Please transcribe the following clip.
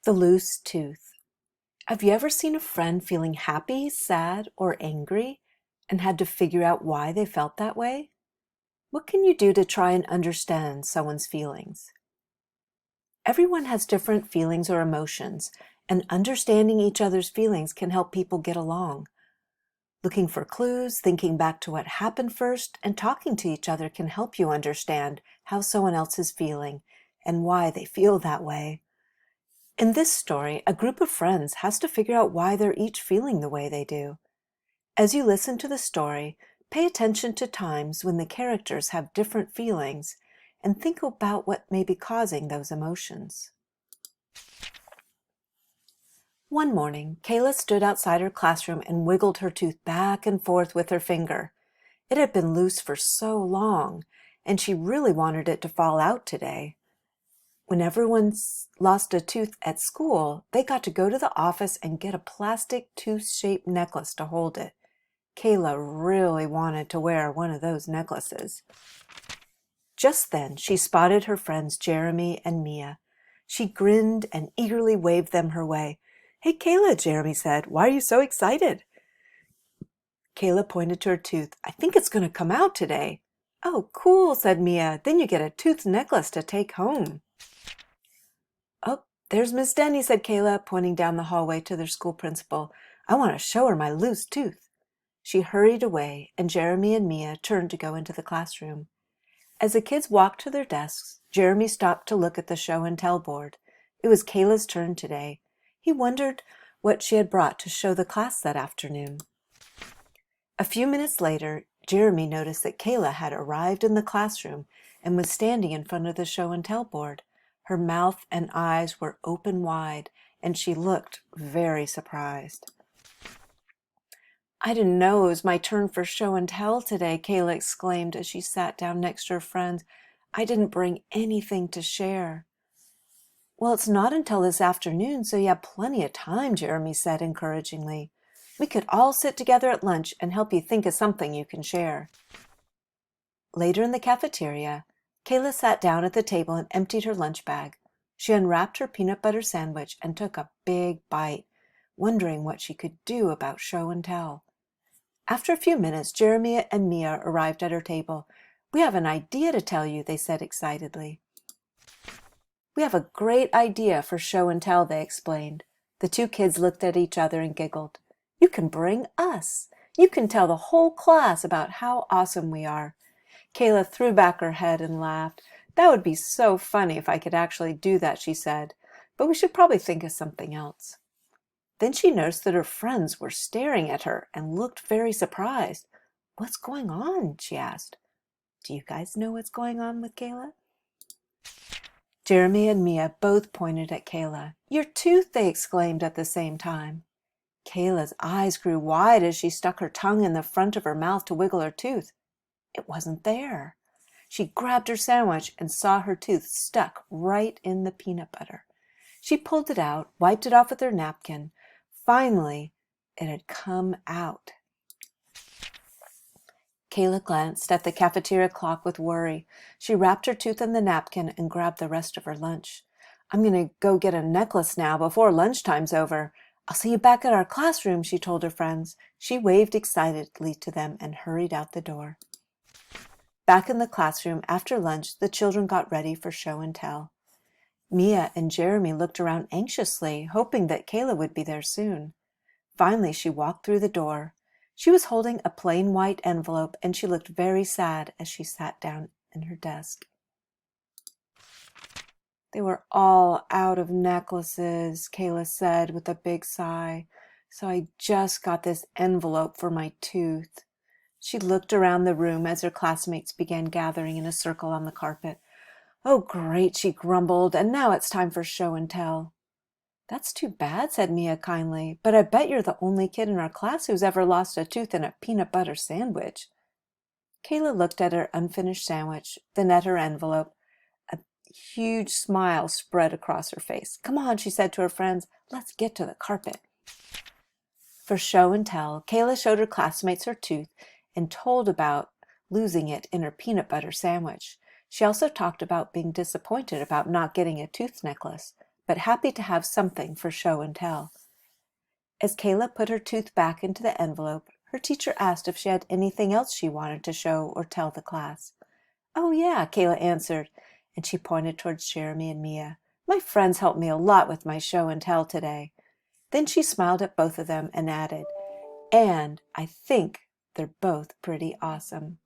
The loose tooth. Have you ever seen a friend feeling happy, sad, or angry and had to figure out why they felt that way? What can you do to try and understand someone's feelings? Everyone has different feelings or emotions, and understanding each other's feelings can help people get along. Looking for clues, thinking back to what happened first, and talking to each other can help you understand how someone else is feeling and why they feel that way. In this story, a group of friends has to figure out why they're each feeling the way they do. As you listen to the story, pay attention to times when the characters have different feelings and think about what may be causing those emotions. One morning, Kayla stood outside her classroom and wiggled her tooth back and forth with her finger. It had been loose for so long, and she really wanted it to fall out today. When everyone lost a tooth at school, they got to go to the office and get a plastic tooth-shaped necklace to hold it. Kayla really wanted to wear one of those necklaces. Just then, she spotted her friends Jeremy and Mia. She grinned and eagerly waved them her way. "Hey, Kayla," Jeremy said, "why are you so excited?" Kayla pointed to her tooth. "I think it's going to come out today." "Oh, cool," said Mia. "Then you get a tooth necklace to take home." "Oh, there's Miss Denny," said Kayla, pointing down the hallway to their school principal. "I want to show her my loose tooth." She hurried away, and Jeremy and Mia turned to go into the classroom. As the kids walked to their desks, Jeremy stopped to look at the show and tell board. It was Kayla's turn today. He wondered what she had brought to show the class that afternoon. A few minutes later, Jeremy noticed that Kayla had arrived in the classroom and was standing in front of the show and tell board. Her mouth and eyes were open wide, and she looked very surprised. "I didn't know it was my turn for show and tell today," Kayla exclaimed as she sat down next to her friends. "I didn't bring anything to share." "Well, it's not until this afternoon, so you have plenty of time," Jeremy said encouragingly. "We could all sit together at lunch and help you think of something you can share." Later in the cafeteria, Kayla sat down at the table and emptied her lunch bag. She unwrapped her peanut butter sandwich and took a big bite, wondering what she could do about show and tell. After a few minutes, Jeremy and Mia arrived at her table. "We have an idea to tell you," they said excitedly. "We have a great idea for show and tell," they explained. The two kids looked at each other and giggled. "You can bring us. You can tell the whole class about how awesome we are." Kayla threw back her head and laughed. "That would be so funny if I could actually do that," she said. "But we should probably think of something else." Then she noticed that her friends were staring at her and looked very surprised. "What's going on?" she asked. "Do you guys know what's going on with Kayla?" Jeremy and Mia both pointed at Kayla. "Your tooth!" they exclaimed at the same time. Kayla's eyes grew wide as she stuck her tongue in the front of her mouth to wiggle her tooth. It wasn't there. She grabbed her sandwich and saw her tooth stuck right in the peanut butter. She pulled it out, wiped it off with her napkin. Finally, it had come out. Kayla glanced at the cafeteria clock with worry. She wrapped her tooth in the napkin and grabbed the rest of her lunch. "I'm going to go get a necklace now before lunchtime's over. I'll see you back at our classroom," she told her friends. She waved excitedly to them and hurried out the door. Back in the classroom, after lunch, the children got ready for show and tell. Mia and Jeremy looked around anxiously, hoping that Kayla would be there soon. Finally, she walked through the door. She was holding a plain white envelope, and she looked very sad as she sat down in her desk. "They were all out of necklaces," Kayla said with a big sigh. "So I just got this envelope for my tooth." She looked around the room as her classmates began gathering in a circle on the carpet. "Oh, great," she grumbled, "and now it's time for show and tell." "That's too bad," said Mia kindly, "but I bet you're the only kid in our class who's ever lost a tooth in a peanut butter sandwich." Kayla looked at her unfinished sandwich, then at her envelope. A huge smile spread across her face. "Come on," she said to her friends, "let's get to the carpet." For show and tell, Kayla showed her classmates her tooth and told about losing it in her peanut butter sandwich. She also talked about being disappointed about not getting a tooth necklace, but happy to have something for show and tell. As Kayla put her tooth back into the envelope, her teacher asked if she had anything else she wanted to show or tell the class. "Oh, yeah," Kayla answered, and she pointed towards Jeremy and Mia. "My friends helped me a lot with my show and tell today." Then she smiled at both of them and added, "And I think they're both pretty awesome."